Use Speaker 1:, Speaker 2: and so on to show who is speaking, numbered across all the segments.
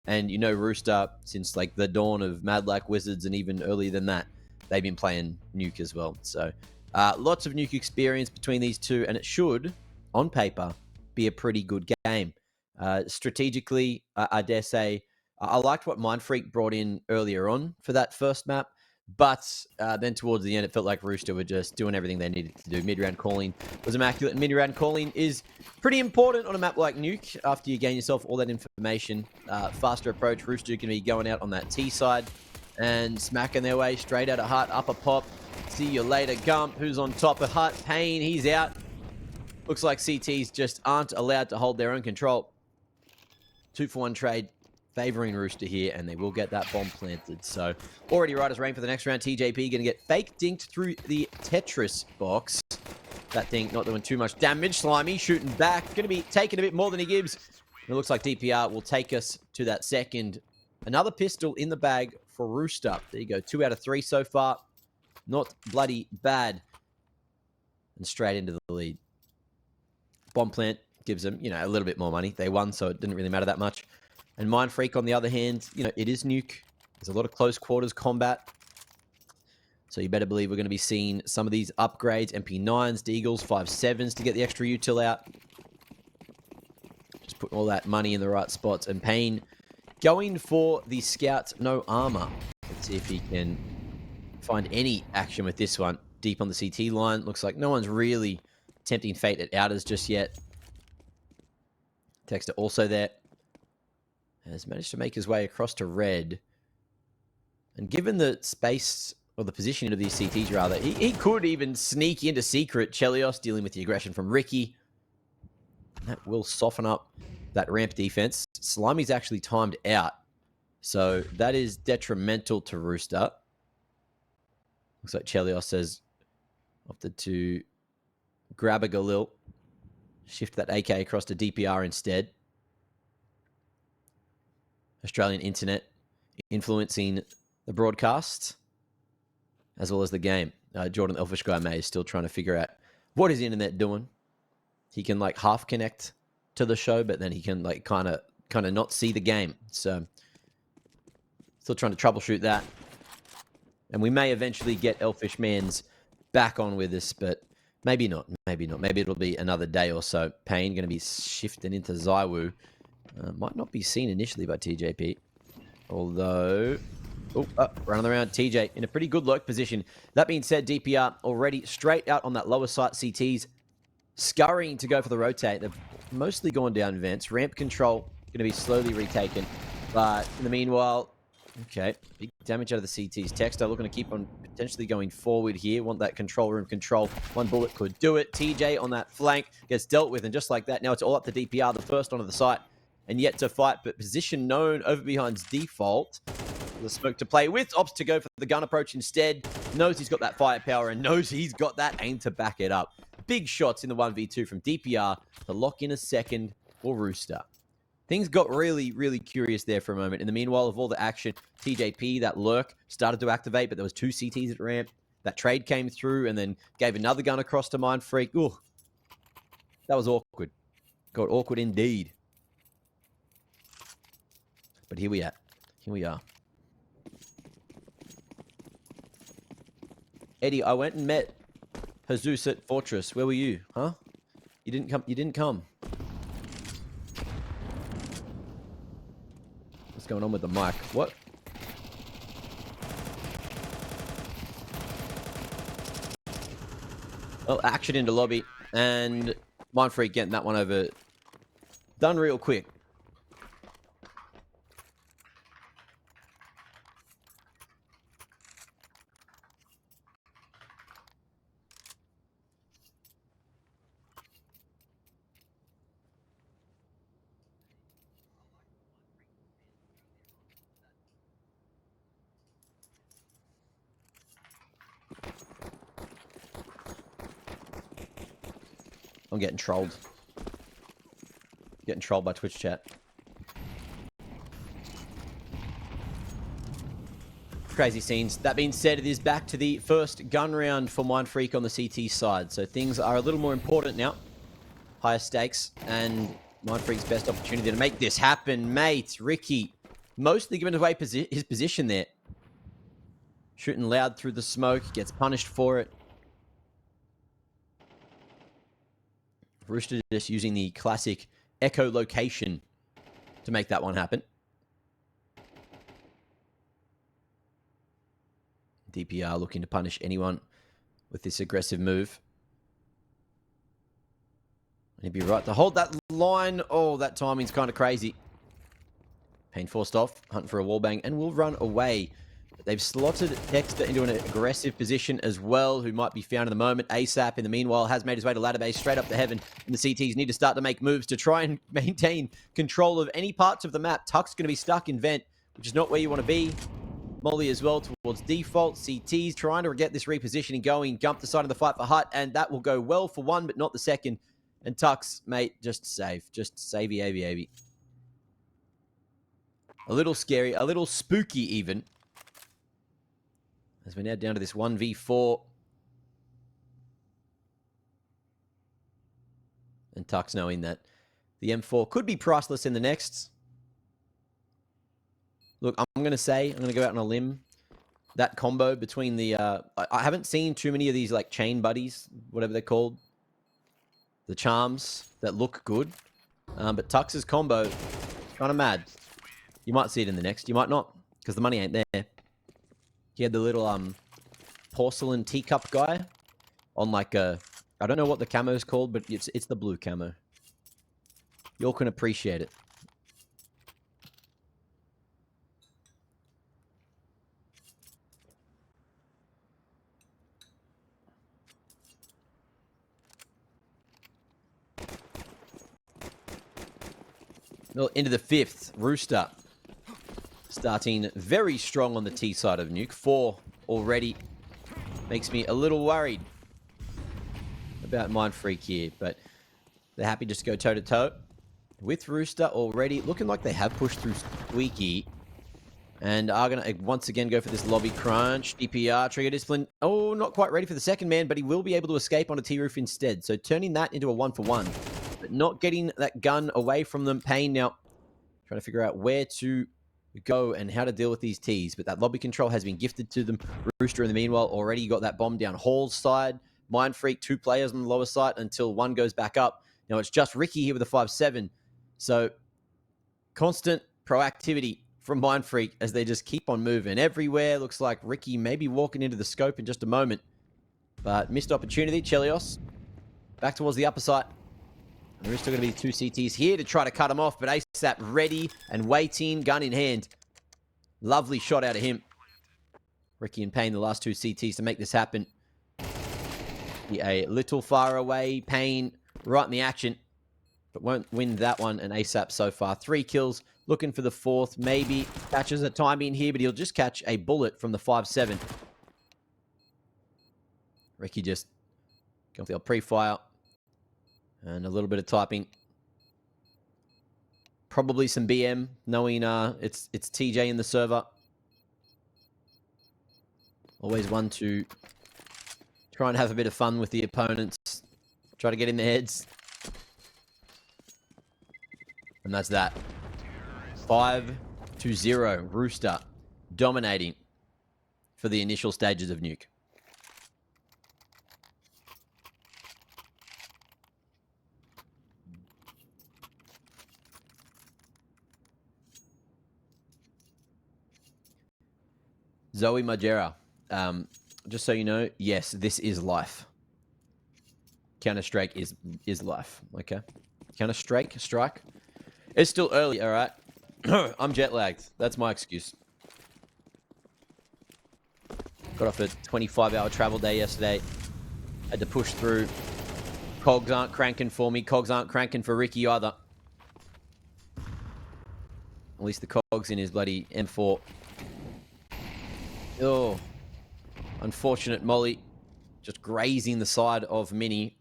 Speaker 1: And you know Rooster, since like the dawn of Mad Like Wizards and even earlier than that, they've been playing Nuke as well. So lots of Nuke experience between these two, and it should, on paper, be a pretty good game. Strategically, I dare say, I liked what Mindfreak brought in earlier on for that first map. But then towards the end, it felt like Rooster were just doing everything they needed to do. Mid-round calling was immaculate, and mid-round calling is pretty important on a map like Nuke. After you gain yourself all that information, faster approach, Rooster can be going out on that T side and smacking their way straight out of Hut, upper pop. See you later, Gump, who's on top of Hut. Payne, he's out. Looks like CTs just aren't allowed to hold their own control. 2-for-1 trade favoring Rooster here, and they will get that bomb planted. So already Riders rank for the next round. TJP going to get fake dinked through the Tetris box. That thing not doing too much damage. Slimy shooting back. Going to be taking a bit more than he gives. And it looks like DPR will take us to that second. Another pistol in the bag for Rooster. There you go. 2 out of 3 so far. Not bloody bad. And straight into the lead. Bomb plant gives them, a little bit more money. They won, so it didn't really matter that much. And Mindfreak, on the other hand, it is Nuke. There's a lot of close quarters combat. So you better believe we're going to be seeing some of these upgrades. MP9s, Deagles, 5.7s to get the extra util out. Just putting all that money in the right spots. And Payne going for the Scout no armor. Let's see if he can find any action with this one. Deep on the CT line. Looks like no one's really tempting fate at outers just yet. Texter also there. Has managed to make his way across to red. And given the space, or the positioning of these CTs rather, he could even sneak into secret. Chelios dealing with the aggression from Ricky. That will soften up that ramp defense. Slimy's actually timed out. So that is detrimental to Rooster. Looks like Chelios has opted to grab a Galil. Shift that AK across to DPR instead. Australian internet influencing the broadcast as well as the game. Jordan Elfish Guy May is still trying to figure out what is the internet doing. He can half connect to the show, but then he can kind of not see the game. So still trying to troubleshoot that. And we may eventually get Elfish Mans back on with us, but maybe not. Maybe not. Maybe it'll be another day or so. Payne going to be shifting into Zywoo. Might not be seen initially by TJP. Although... running around TJ in a pretty good lurk position. That being said, DPR already straight out on that lower site. CTs scurrying to go for the rotate. They've mostly gone down vents. Ramp control going to be slowly retaken. But in the meanwhile... Okay, big damage out of the CTs. Texter looking to keep on potentially going forward here. Want that control room control. One bullet could do it. TJ on that flank gets dealt with. And just like that, now it's all up to DPR, the first onto the site. And yet to fight, but position known over behind's default. The smoke to play with. Opts to go for the gun approach instead. Knows he's got that firepower and knows he's got that aim to back it up. Big shots in the 1v2 from DPR to lock in a second for Rooster. Things got really, really curious there for a moment. In the meanwhile of all the action, TJP, that lurk, started to activate, but there was 2 CTs at ramp. That trade came through and then gave another gun across to Mindfreak. Ooh, that was awkward. Got awkward indeed. But here we are. Here we are. Eddie, I went and met Jesus at Fortress. Where were you? Huh? You didn't come. You didn't come. What's going on with the mic? What? Well, action into lobby. And Mindfreak getting that one over. Done real quick. I'm getting trolled. Getting trolled by Twitch chat. Crazy scenes. That being said, it is back to the first gun round for Mindfreak on the CT side. So things are a little more important now. Higher stakes and Mindfreak's best opportunity to make this happen, mate. Ricky mostly giving away his position there. Shooting loud through the smoke, gets punished for it. Rooster just using the classic echolocation to make that one happen. DPR looking to punish anyone with this aggressive move. He'd be right to hold that line. Oh, that timing's kind of crazy. Pain forced off, hunting for a wallbang, and will run away. They've slotted Dexter into an aggressive position as well, who might be found in the moment. ASAP, in the meanwhile, has made his way to ladder base, straight up to heaven. And the CTs need to start to make moves to try and maintain control of any parts of the map. Tuck's going to be stuck in vent, which is not where you want to be. Molly as well towards default. CTs trying to get this repositioning going. Gump deciding to fight for Hut, and that will go well for one, but not the second. And Tux, mate, just save. Just savey, avey. A little scary, a little spooky even. As we're now down to this 1v4. And Tux knowing that the M4 could be priceless in the next. Look, I'm going to go out on a limb. That combo between the... I haven't seen too many of these like chain buddies, whatever they're called. The charms that look good. But Tux's combo, kind of mad. You might see it in the next. You might not, because the money ain't there. He had the little porcelain teacup guy on like a... I don't know what the camo is called, but it's the blue camo. You all can appreciate it. Well, into the 5th, Rooster. Starting very strong on the T side of Nuke. 4 already. Makes me a little worried about Mindfreak here, but they're happy just to go toe-to-toe with Rooster already. Looking like they have pushed through Squeaky. And are going to once again go for this lobby crunch. DPR, trigger discipline. Oh, not quite ready for the second man, but he will be able to escape on a T-roof instead. So turning that into a 1-for-1. But not getting that gun away from them. Pain now trying to figure out where to go and how to deal with these Ts. But that lobby control has been gifted to them. Rooster, in the meanwhile, already got that bomb down Hall's side. Mindfreak, 2 players on the lower side until one goes back up. Now it's just Ricky here with a 5-7. So constant proactivity from Mindfreak as they just keep on moving everywhere. Looks like Ricky may be walking into the scope in just a moment. But missed opportunity. Chelios back towards the upper side. There is still going to be 2 CTs here to try to cut him off, but ASAP ready and waiting, gun in hand. Lovely shot out of him. Ricky and Payne, the last 2 CTs to make this happen. A little far away. Payne right in the action, but won't win that one. And ASAP so far, 3 kills. Looking for the 4th. Maybe catches a timing here, but he'll just catch a bullet from the 5-7. Ricky just going for the pre-fire. And a little bit of typing. Probably some BM, knowing it's TJ in the server. Always one to try and have a bit of fun with the opponents. Try to get in their heads. And that's that. 5-0. Rooster dominating for the initial stages of Nuke. Zoe Majera, just so you know, yes, this is life. Counter-Strike is life, okay? Counter-Strike, strike. It's still early, all right? I'm jet-lagged. That's my excuse. Got off a 25-hour travel day yesterday. Had to push through. Cogs aren't cranking for me. Cogs aren't cranking for Ricky either. At least the cogs in his bloody M4. Oh, unfortunate Molly. Just grazing the side of Mini.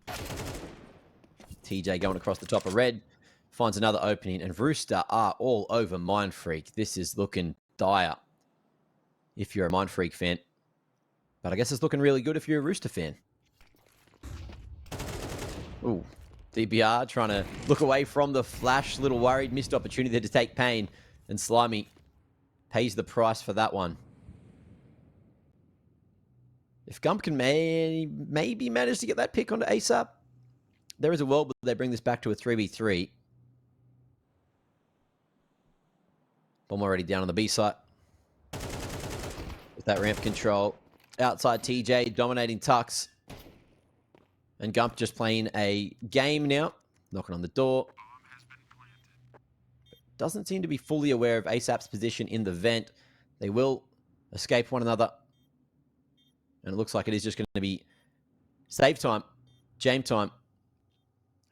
Speaker 1: TJ going across the top of red. Finds another opening. And Rooster are all over Mindfreak. This is looking dire if you're a Mindfreak fan. But I guess it's looking really good if you're a Rooster fan. Ooh, DBR trying to look away from the flash. Little worried. Missed opportunity there to take Pain. And Slimy pays the price for that one. If Gump can maybe manage to get that pick onto ASAP, there is a world where they bring this back to a 3v3. Bomb already down on the B site. With that ramp control. Outside TJ dominating Tux. And Gump just playing a game now. Knocking on the door. Doesn't seem to be fully aware of ASAP's position in the vent. They will escape one another. And it looks like it is just going to be save time. Jam time.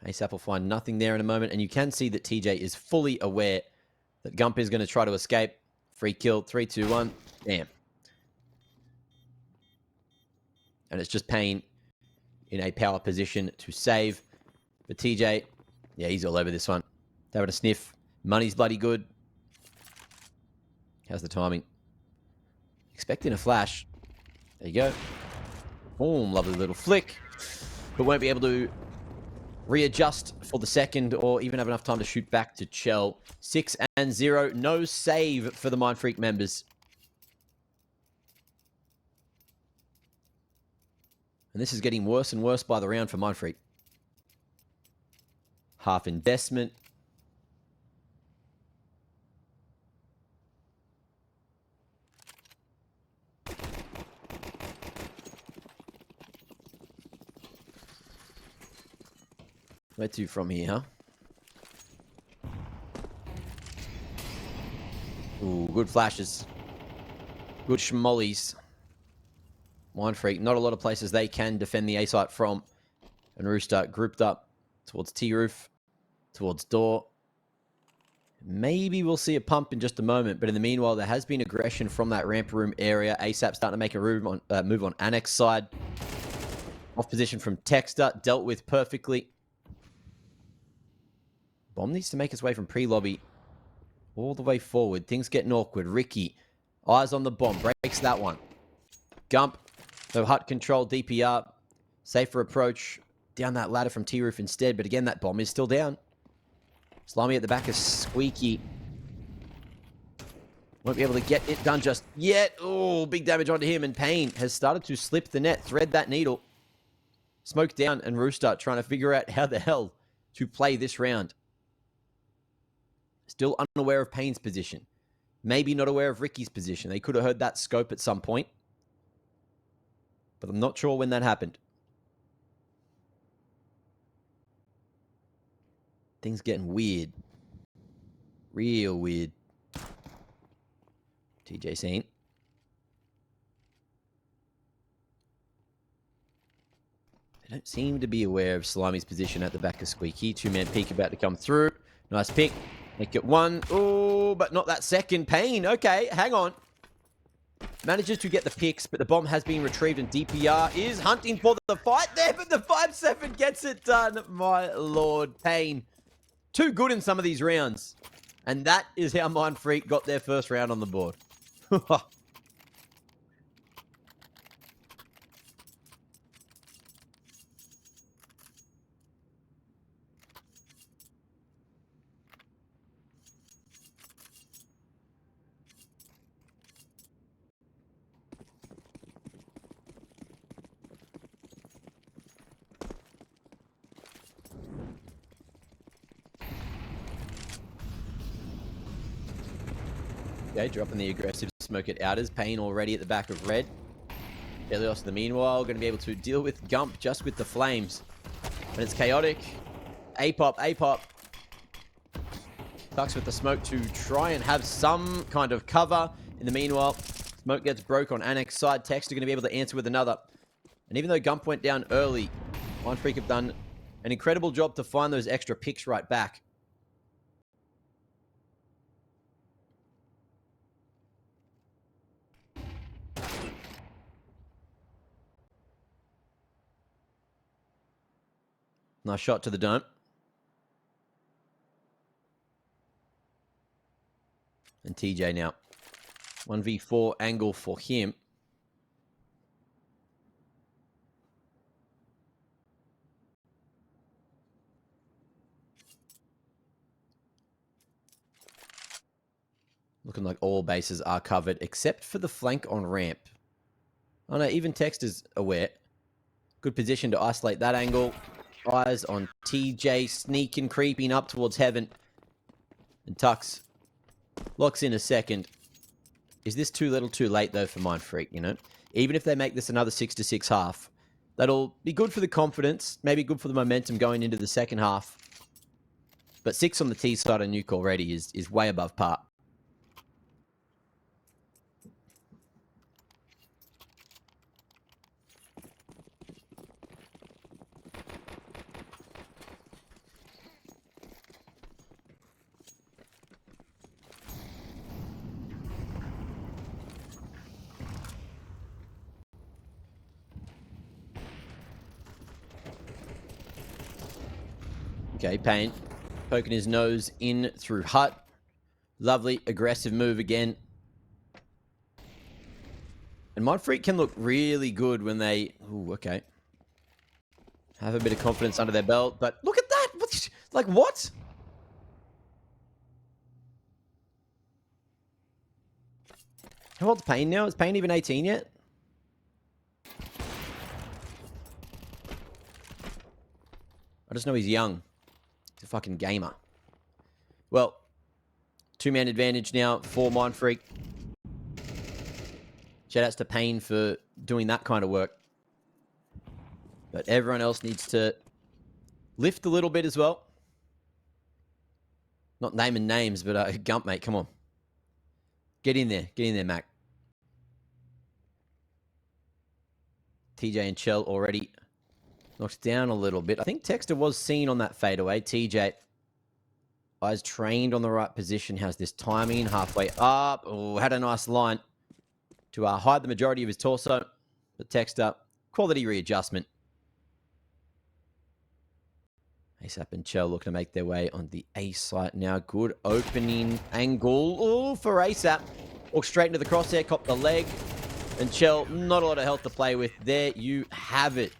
Speaker 1: ASAP will find nothing there in a moment. And you can see that TJ is fully aware that Gump is going to try to escape. Free kill. 3, 2, 1. Damn. And it's just Payne in a power position to save. But TJ, yeah, he's all over this one. Having a sniff. Money's bloody good. How's the timing? Expecting a flash. There you go. Boom, lovely little flick. But won't be able to readjust for the second or even have enough time to shoot back to Chell. 6-0. No save for the Mindfreak members. And this is getting worse and worse by the round for Mindfreak. Half investment. Where to from here, huh? Ooh, good flashes. Good schmollies. Mindfreak, not a lot of places they can defend the A site from. And Rooster grouped up towards T-roof, towards door. Maybe we'll see a pump in just a moment, but in the meanwhile, there has been aggression from that ramp room area. ASAP starting to make a move on Annex side. Off position from Texter, dealt with perfectly. Bomb needs to make its way from pre-lobby all the way forward. Things getting awkward. Ricky, eyes on the bomb, breaks that one. Gump, no hut control, DPR. Safer approach down that ladder from T-roof instead, but again, that bomb is still down. Slimy at the back is Squeaky. Won't be able to get it done just yet. Oh, big damage onto him, and Payne has started to slip the net, thread that needle. Smoke down, and Rooster trying to figure out how the hell to play this round. Still unaware of Payne's position. Maybe not aware of Ricky's position. They could have heard that scope at some point. But I'm not sure when that happened. Things getting weird. Real weird. TJ saying. They don't seem to be aware of Slimy's position at the back of Squeaky. Two-man peek about to come through. Nice pick. Make it one. Oh, but not that second. Payne. Okay, hang on. Manages to get the picks, but the bomb has been retrieved, and DPR is hunting for the fight there, but the 5-7 gets it done. My lord, Payne. Too good in some of these rounds. And that is how Mindfreak got their first round on the board. Okay, dropping the aggressive smoke at outers. Payne already at the back of red. Helios, in the meanwhile, going to be able to deal with Gump just with the flames. But it's chaotic. A-pop, A-pop. Tucks with the smoke to try and have some kind of cover. In the meanwhile, smoke gets broke on Annex side. Text are going to be able to answer with another. And even though Gump went down early, Mindfreak have done an incredible job to find those extra picks right back. Nice shot to the dome. And TJ now. 1v4 angle for him. Looking like all bases are covered, except for the flank on ramp. Oh no, even Text is aware. Good position to isolate that angle. Eyes on TJ, sneaking, creeping up towards heaven. And Tux locks in a second. Is this too little too late, though, for Mindfreak, you know? Even if they make this another 6-6 half, that'll be good for the confidence, maybe good for the momentum going into the second half. But 6 on the T side of Nuke already is way above par. Okay, Payne poking his nose in through Hut. Lovely, aggressive move again. And Mindfreak can look really good when they... Ooh, okay. Have a bit of confidence under their belt. But look at that! Like, what? How old's Payne now? Is Payne even 18 yet? I just know he's young. He's a fucking gamer. Well, two-man advantage now for Mindfreak. Shoutouts to Payne for doing that kind of work. But everyone else needs to lift a little bit as well. Not naming names, but Gump, mate, come on. Get in there. Get in there, Mac. TJ and Chell already knocked down a little bit. I think Texter was seen on that fadeaway. TJ, eyes trained on the right position. Has this timing halfway up. Oh, had a nice line to hide the majority of his torso. But Texter, quality readjustment. ASAP and Chell looking to make their way on the A site now. Good opening angle. Oh, for ASAP. Walk straight into the crosshair, cop the leg. And Chell, not a lot of health to play with. There you have it.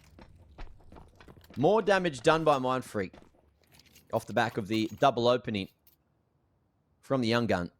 Speaker 1: More damage done by Mindfreak off the back of the double opening from the young gun.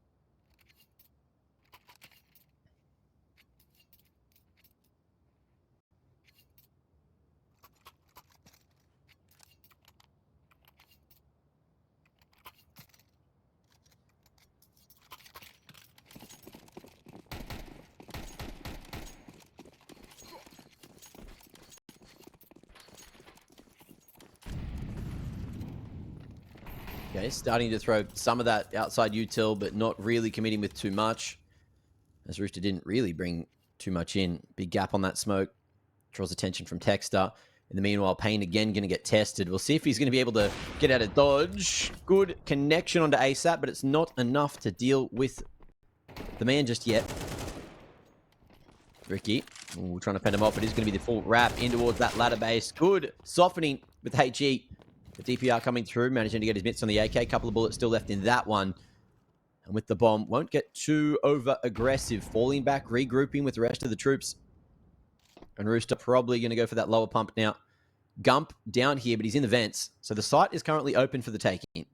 Speaker 1: Okay, starting to throw some of that outside util, but not really committing with too much. As Rooster didn't really bring too much in. Big gap on that smoke. Draws attention from Texter. In the meanwhile, Payne again going to get tested. We'll see if he's going to be able to get out of dodge. Good connection onto ASAP, but it's not enough to deal with the man just yet. Ricky, trying to pen him off. It is going to be the full wrap in towards that ladder base. Good softening with HE. The DPR coming through, managing to get his mitts on the AK. Couple of bullets still left in that one. And with the bomb, won't get too over-aggressive. Falling back, regrouping with the rest of the troops. And Rooster probably going to go for that lower pump now. Gump down here, but he's in the vents. So the site is currently open for the taking.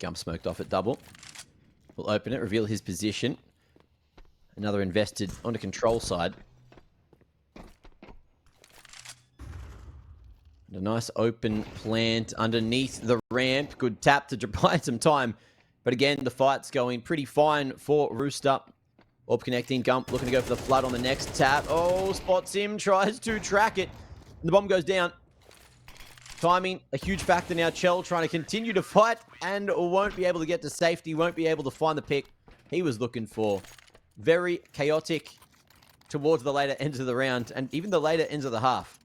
Speaker 1: Gump smoked off at double. We'll open it, reveal his position. Another invested on the control side. And a nice open plant underneath the ramp. Good tap to buy some time. But again, the fight's going pretty fine for Rooster. Orb connecting. Gump looking to go for the flood on the next tap. Oh, spots him. Tries to track it. And the bomb goes down. Timing, a huge factor now. Chell trying to continue to fight and won't be able to get to safety. Won't be able to find the pick he was looking for. Very chaotic towards the later ends of the round and even the later ends of the half.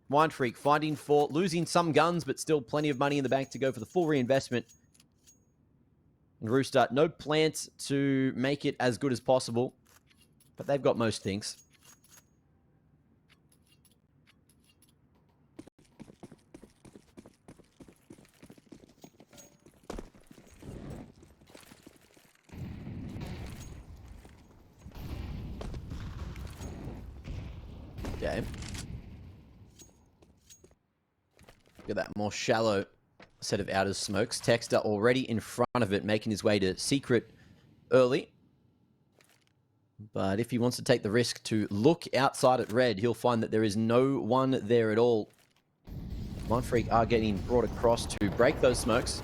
Speaker 1: Mindfreak fighting for losing some guns, but still plenty of money in the bank to go for the full reinvestment. And Rooster, no plans to make it as good as possible, but they've got most things. Okay. Look at that more shallow set of outer smokes. Texter already in front of it, making his way to secret early. But if he wants to take the risk to look outside at red, he'll find that there is no one there at all. Mindfreak are getting brought across to break those smokes.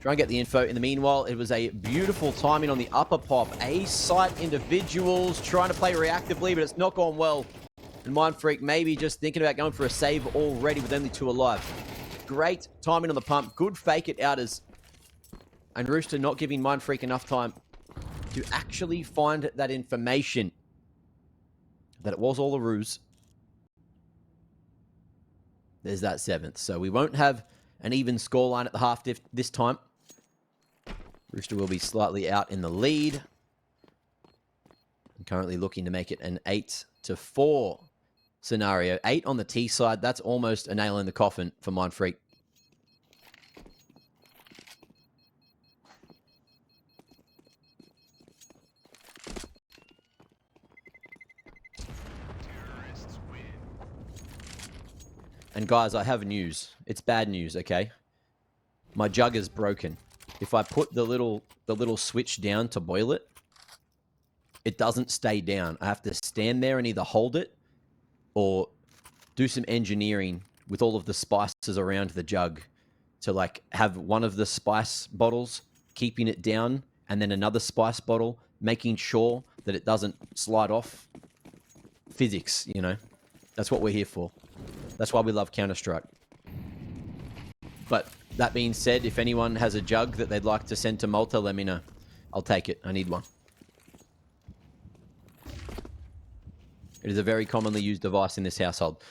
Speaker 1: Try and get the info. In the meanwhile, it was a beautiful timing on the upper pop. A-site individuals trying to play reactively, but it's not gone well. And Mindfreak maybe just thinking about going for a save already with only 2 alive. Great timing on the pump. Good fake it outers. And Rooster not giving Mindfreak enough time to actually find that information. That it was all a ruse. There's that 7th. So we won't have an even scoreline at the half this time. Rooster will be slightly out in the lead. I'm currently looking to make it an 8-4 scenario. 8 on the T side. That's almost a nail in the coffin for Mindfreak. And guys, I have news. It's bad news, okay? My jug is broken. If I put the little switch down to boil it, it doesn't stay down. I have to stand there and either hold it or do some engineering with all of the spices around the jug to like have one of the spice bottles keeping it down and then another spice bottle making sure that it doesn't slide off. Physics, you know. That's what we're here for. That's why we love Counter-Strike. But that being said, if anyone has a jug that they'd like to send to Malta, let me know. I'll take it. I need one. It is a very commonly used device in this household.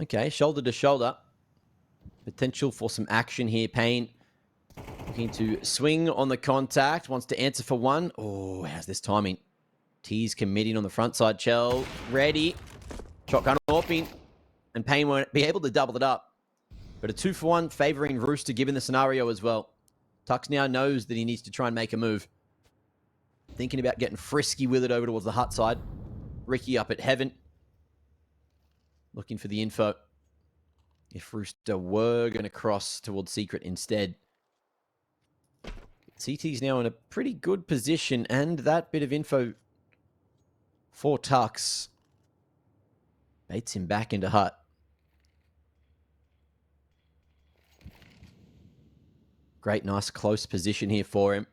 Speaker 1: Okay, shoulder to shoulder. Potential for some action here. Payne looking to swing on the contact. Wants to answer for one. Oh, how's this timing? T's committing on the front side. Chell ready. Shotgun opening. And Payne won't be able to double it up. But a 2-for-1 favoring Rooster given the scenario as well. Tux now knows that he needs to try and make a move. Thinking about getting frisky with it over towards the hut side. Ricky up at heaven. Looking for the info. If Rooster were going to cross towards secret instead. CT's now in a pretty good position. And that bit of info for Tux baits him back into hut. Great, nice, close position here for him.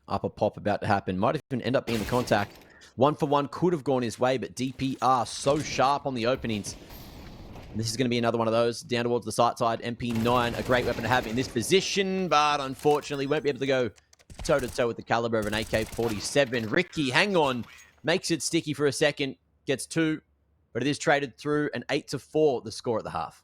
Speaker 1: Upper pop about to happen. Might even end up being the contact. 1-for-1 could have gone his way, but DPR so sharp on the openings. And this is going to be another one of those. Down towards the sight side. MP9, a great weapon to have in this position, but unfortunately won't be able to go toe-to-toe with the caliber of an AK-47. Ricky, hang on. Makes it sticky for a second. Gets 2, but it is traded through. An 8-4, the score at the half.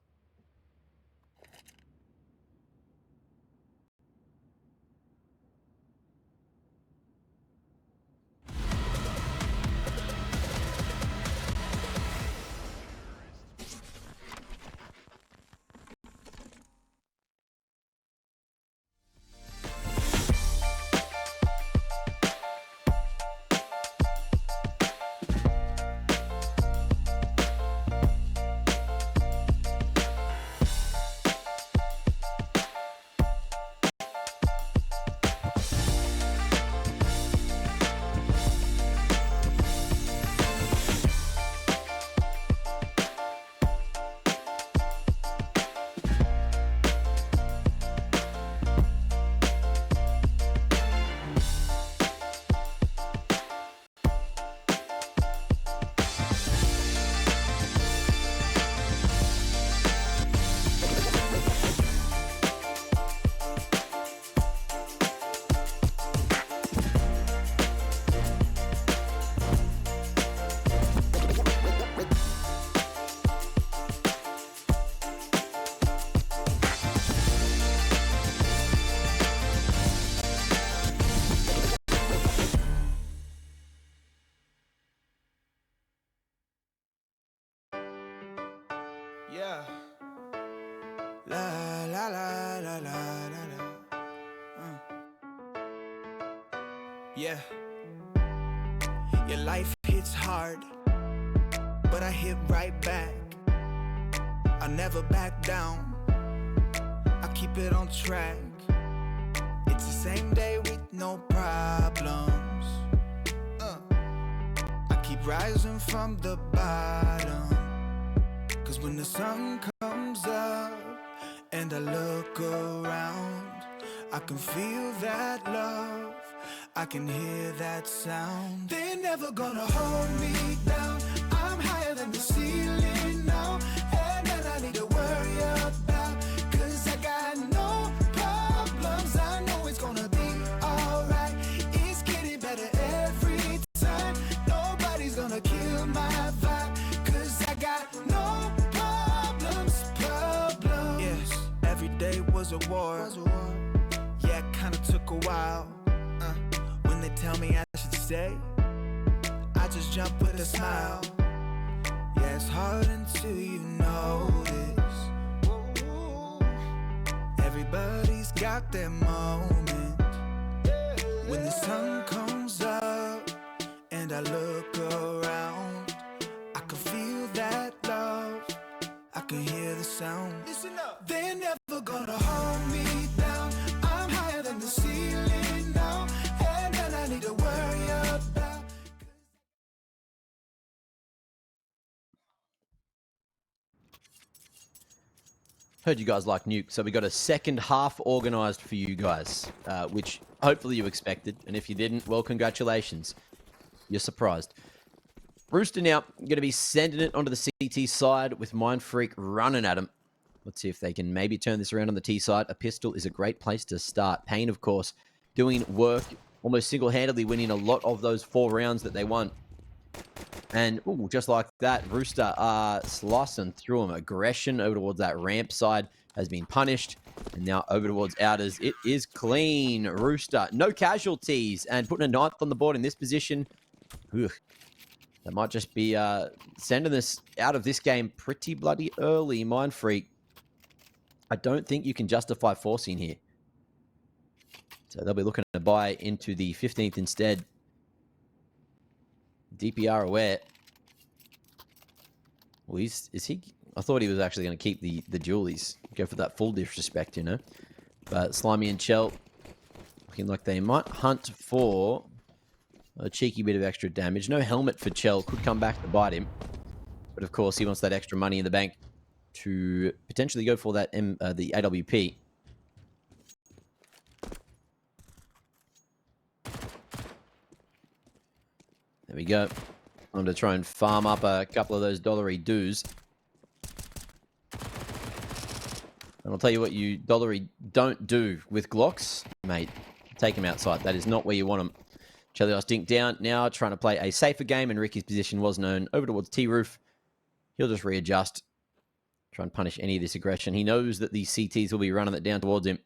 Speaker 2: Yeah. La la la la la la la. Yeah. Your life hits hard. but I hit right back. I never back down, I keep it on track. It's the same day with no problems. I keep rising from the bottom, cause when the sun comes up and I look around, I can feel that love, I can hear that sound. They're never gonna hold me down, I'm higher than the ceiling now. And then I need to worry about, cause I got no problems. I know it's gonna be alright, it's getting better every time. Nobody's gonna kill my vibe, cause I got no problems. Yes, every day was a war. Yeah, it kinda took a while. When they tell me I should stay, I just jump with a smile. Yeah, it's hard until you notice. Everybody's got their moment. When the sun comes up and I look around, I can feel that love, I can hear the sound. Listen up. They're never gonna hold me down, I'm higher than the ceiling now. And then I need to worry about.
Speaker 1: Heard you guys like Nuke, so we got a second half organized for you guys, which hopefully you expected. And if you didn't, well, congratulations. You're surprised. Rooster now going to be sending it onto the CT side with Mindfreak running at him. Let's see if they can maybe turn this around on the T side. A pistol is a great place to start. Payne, of course, doing work, almost single-handedly winning a lot of those 4 rounds that they won. And, ooh, just like that, Rooster slicing through him. Aggression over towards that ramp side has been punished. And now over towards outers. It is clean. Rooster, no casualties. And putting a 9th on the board in this position. Ugh. That might just be sending this out of this game pretty bloody early. Mindfreak, I don't think you can justify forcing here. So they'll be looking to buy into the 15th instead. DPR aware. Well, is he? I thought he was actually going to keep the dualies. Go for that full disrespect, you know. But Slimy and Chell looking like they might hunt for a cheeky bit of extra damage. No helmet for Chell. Could come back to bite him. But of course, he wants that extra money in the bank to potentially go for that the AWP. There we go. I'm going to try and farm up a couple of those dollary doos. And I'll tell you what you dollary don't do with Glocks, mate. Take them outside. That is not where you want them. Chelios dinked down. Now trying to play a safer game, and Ricky's position was known over towards T-Roof. He'll just readjust. Try and punish any of this aggression. He knows that these CTs will be running it down towards him.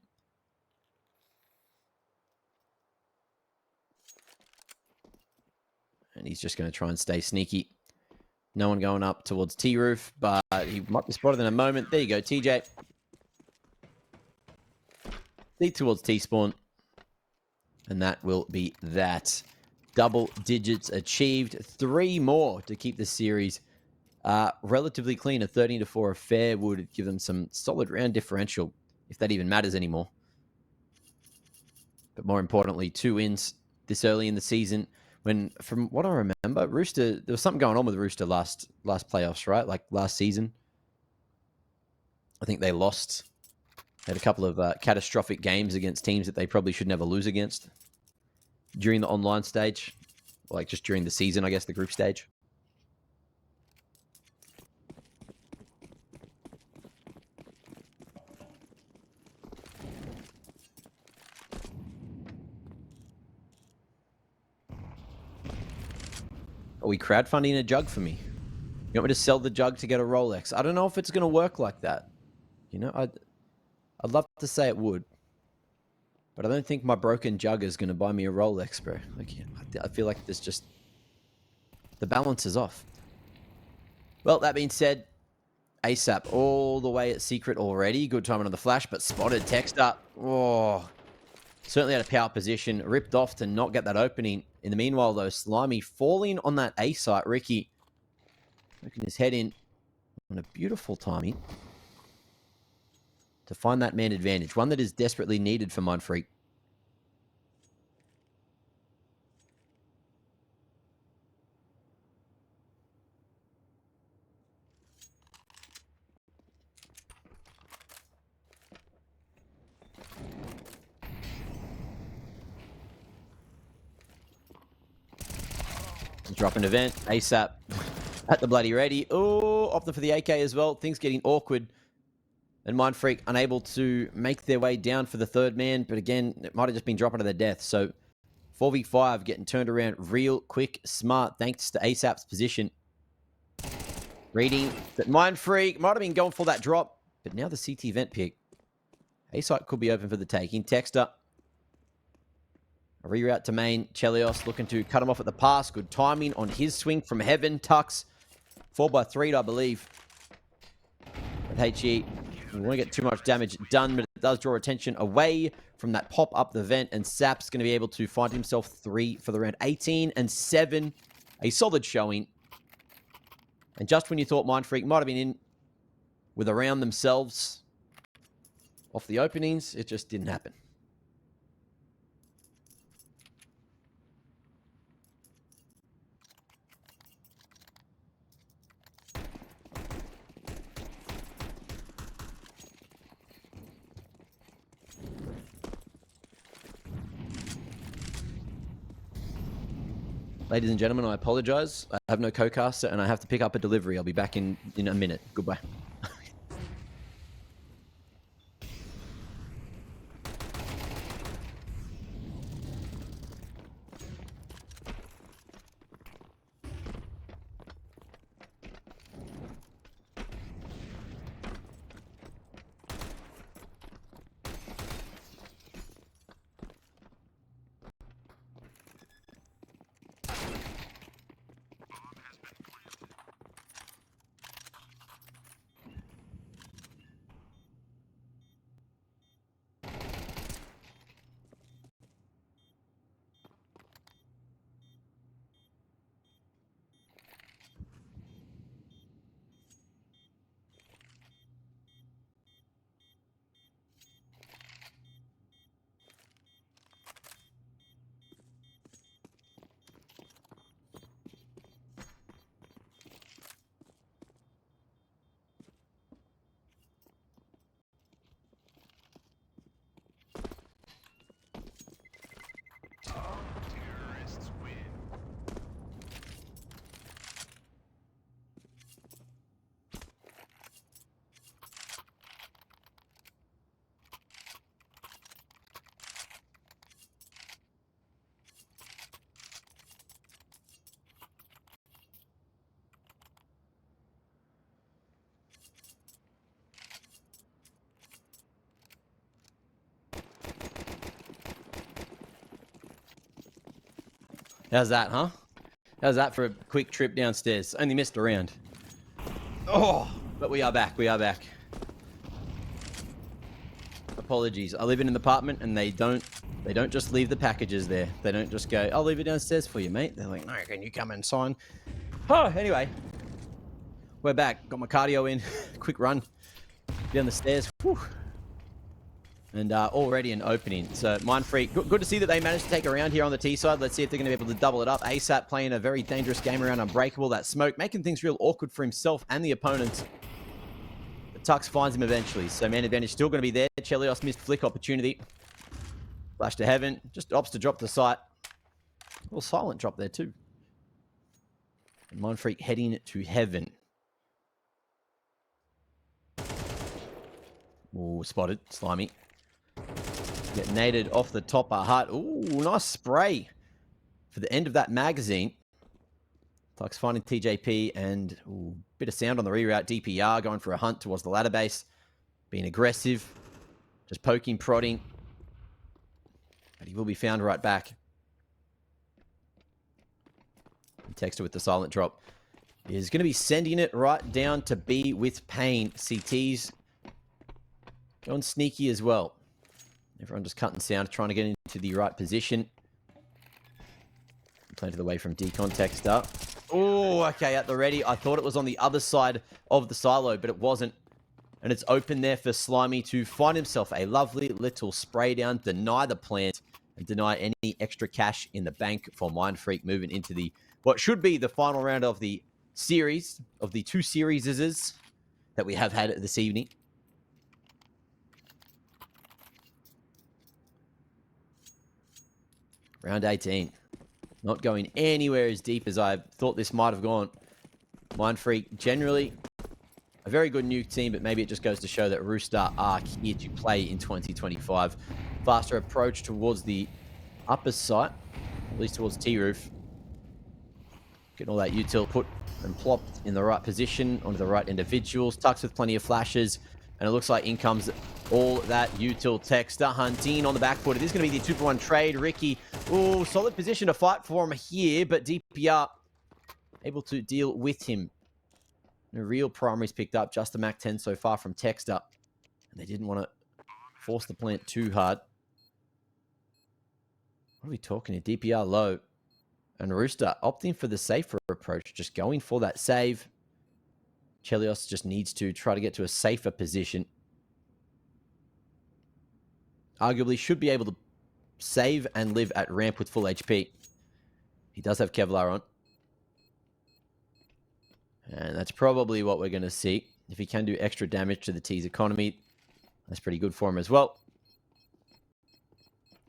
Speaker 1: And he's just going to try and stay sneaky. No one going up towards T-Roof, but he might be spotted in a moment. There you go, TJ. Lead towards T-Spawn. And that will be that. Double digits achieved. 3 more to keep the series relatively clean. A 13-4 affair would give them some solid round differential, if that even matters anymore. But more importantly, 2 wins this early in the season. When, from what I remember, Rooster, there was something going on with Rooster last playoffs, right? Like last season. I think they lost. Had a couple of catastrophic games against teams that they probably should never lose against during the online stage. Like just during the season, I guess, the group stage. Are we crowdfunding a jug for me? You want me to sell the jug to get a Rolex? I don't know if it's going to work like that. You know, I'd love to say it would. But I don't think my broken jug is going to buy me a Rolex, bro. Like, I feel like there's just... the balance is off. Well, that being said, ASAP all the way at secret already. Good timing on the flash, but spotted. Text up. Oh, certainly had a power position. Ripped off to not get that opening. In the meanwhile, though, Slimy falling on that A site. Ricky Looking his head in on a beautiful timing to find that man advantage. One that is desperately needed for Mindfreak. Drop an event, ASAP at the bloody ready. Oh, opting for the AK as well. Things getting awkward. And Mindfreak unable to make their way down for the third man. But again, it might have just been dropping to their death. So 4v5 getting turned around real quick, smart, thanks to ASAP's position. Reading that Mindfreak might have been going for that drop. But now the CT vent pick. A-site could be open for the taking. Texter. A reroute to main. Chelios looking to cut him off at the pass. Good timing on his swing from heaven. Tux. 4x3, I believe. But HE, we won't get too much damage done, but it does draw attention away from that pop up the vent. And Sap's going to be able to find himself 3 for the round. 18 and 7. A solid showing. And just when you thought Mindfreak might have been in with a round themselves off the openings, it just didn't happen. Ladies and gentlemen, I apologize. I have no co-caster and I have to pick up a delivery. I'll be back in a minute. Goodbye. How's that, huh? How's that for a quick trip downstairs? Only missed a round. Oh, but we are back. We are back. Apologies. I live in an apartment and they don't just leave the packages there. They don't just go, I'll leave it downstairs for you, mate. They're like, no, can you come and sign? Oh, anyway. We're back. Got my cardio in. Quick run down the stairs. Whew. And already an opening. So Mindfreak, good to see that they managed to take a round here on the T side. Let's see if they're going to be able to double it up. ASAP playing a very dangerous game around Unbreakable. That smoke making things real awkward for himself and the opponent. But Tux finds him eventually. So man advantage still going to be there. Chelios missed flick opportunity. Flash to heaven. Just opts to drop the site. A little silent drop there too. And Mindfreak heading to heaven. Ooh, spotted. Slimy. Get naded off the top of hut. Ooh, nice spray for the end of that magazine. Tux finding TJP and ooh, bit of sound on the reroute. DPR going for a hunt towards the ladder base. Being aggressive. Just poking, prodding. But he will be found right back. And Texter with the silent drop is going to be sending it right down to B with Pain. CT's going sneaky as well. Everyone just cutting sound, trying to get into the right position. Planted away from Decon Texter. Oh, okay, at the ready. I thought it was on the other side of the silo, but it wasn't. And it's open there for Slimy to find himself a lovely little spray down, deny the plant, and deny any extra cash in the bank for Mindfreak moving into the what should be the final round of the series, of the two series that we have had this evening. Round 18. Not going anywhere as deep as I thought this might have gone. Mindfreak generally a very good Nuke team, but maybe it just goes to show that Rooster are here to play in 2025. Faster approach towards the upper site, at least towards T-Roof. Getting all that util put and plopped in the right position onto the right individuals. Tucks with plenty of flashes, and it looks like in comes all that util Texter hunting on the back foot. It is going to be the 2-for-1 trade. Ricky, oh, solid position to fight for him here, but DPR able to deal with him. No real primaries picked up, just the Mac 10 so far from Texter. And they didn't want to force the plant too hard. What are we talking here? DPR low. And Rooster opting for the safer approach, just going for that save. Chelios just needs to try to get to a safer position. Arguably should be able to save and live at ramp with full HP. He does have Kevlar on. And that's probably what we're going to see. If he can do extra damage to the T's economy, that's pretty good for him as well.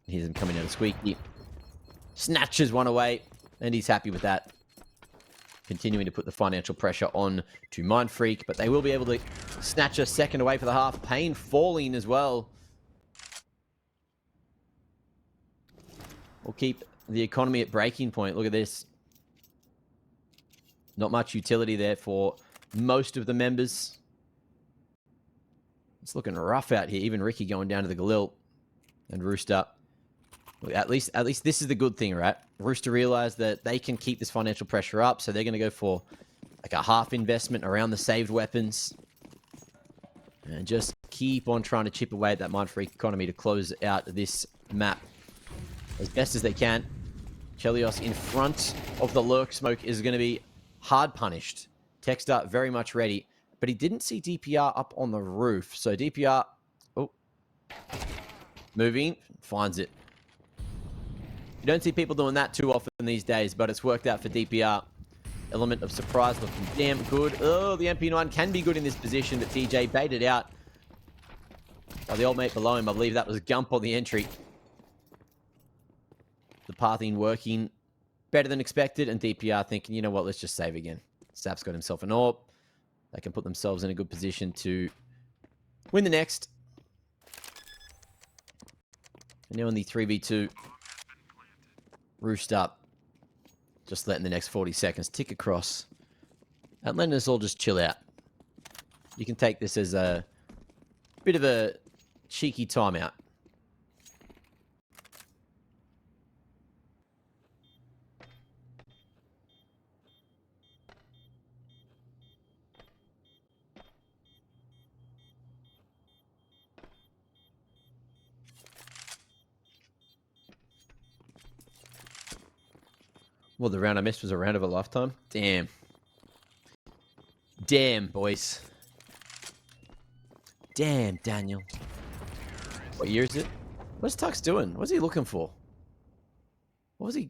Speaker 1: Here's him coming out of Squeaky. Snatches one away, and he's happy with that. Continuing to put the financial pressure on to Mindfreak, but they will be able to snatch a second away for the half. Pain falling as well. We'll keep the economy at breaking point. Look at this. Not much utility there for most of the members. It's looking rough out here. Even Ricky going down to the Galil. And Rooster. At least this is the good thing, right? Rooster realized that they can keep this financial pressure up, so they're going to go for like a half investment around the saved weapons. And just keep on trying to chip away at that Mindfreak economy to close out this map as best as they can. Chelios in front of the lurk smoke is going to be hard punished. Texter very much ready, but he didn't see DPR up on the roof. So DPR, oh, moving, finds it. You don't see people doing that too often these days, but it's worked out for DPR. Element of surprise looking damn good. Oh, the MP9 can be good in this position, but TJ baited out by the old mate below him. I believe that was Gump on the entry. The pathing working better than expected, and DPR thinking, you know what, let's just save again. Sap's got himself an AWP. They can put themselves in a good position to win the next. And now in the 3v2, Rooster just letting the next 40 seconds tick across and letting us all just chill out. You can take this as a bit of a cheeky timeout. Well, the round I missed was a round of a lifetime. Damn. Damn, boys. Damn, Daniel. What year is it? What's Tux doing? What's he looking for? What was he...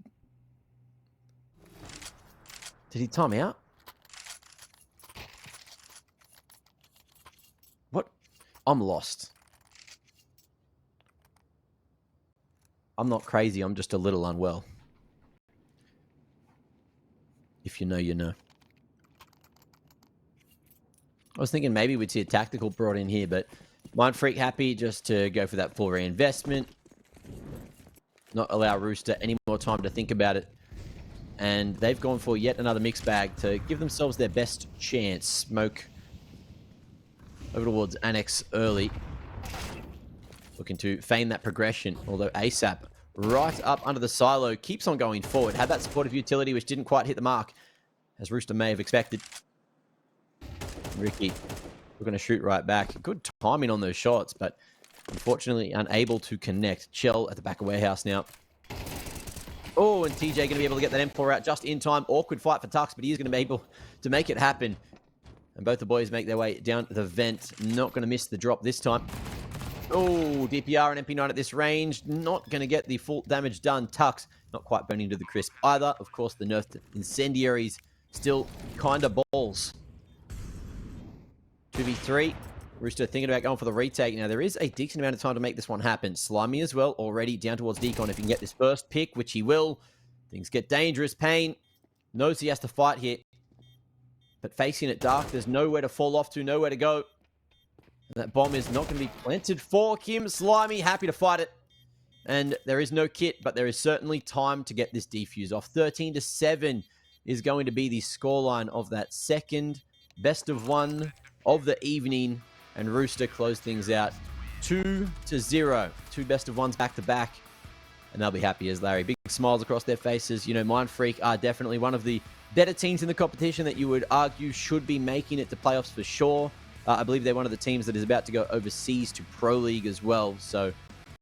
Speaker 1: Did he time out? What? I'm lost. I'm not crazy. I'm just a little unwell. If you know, you know. I was thinking maybe we'd see a tactical brought in here, but Mindfreak happy just to go for that full reinvestment. Not allow Rooster any more time to think about it. And they've gone for yet another mixed bag to give themselves their best chance. Smoke over towards Annex early. Looking to feign that progression, although ASAP right up under the silo, keeps on going forward. Had that supportive utility, which didn't quite hit the mark, as Rooster may have expected. Ricky, we're going to shoot right back. Good timing on those shots, but unfortunately unable to connect. Chell at the back of warehouse now. Oh, Oh, and TJ going to be able to get that M4 out just in time. Awkward fight for Tux, but he is going to be able to make it happen. And both the boys make their way down the vent. Not going to miss the drop this time. Oh, DPR and MP9 at this range. Not going to get the full damage done. Tux not quite burning to the crisp either. Of course, the nerfed incendiaries still kind of balls. 2v3. Rooster thinking about going for the retake. Now, there is a decent amount of time to make this one happen. Slimy as well, already down towards Deacon. If he can get this first pick, which he will, things get dangerous. Payne knows he has to fight here. But facing it dark, there's nowhere to fall off to, nowhere to go. And that bomb is not going to be planted for Kim. Slimy, happy to fight it. And there is no kit, but there is certainly time to get this defuse off. 13-7 is going to be the scoreline of that second best of one of the evening. And Rooster closed things out 2-0. Two best of ones back to back. And they'll be happy as Larry. Big smiles across their faces. You know, Mindfreak are definitely one of the better teams in the competition that you would argue should be making it to playoffs for sure. I believe they're one of the teams that is about to go overseas to Pro League as well. So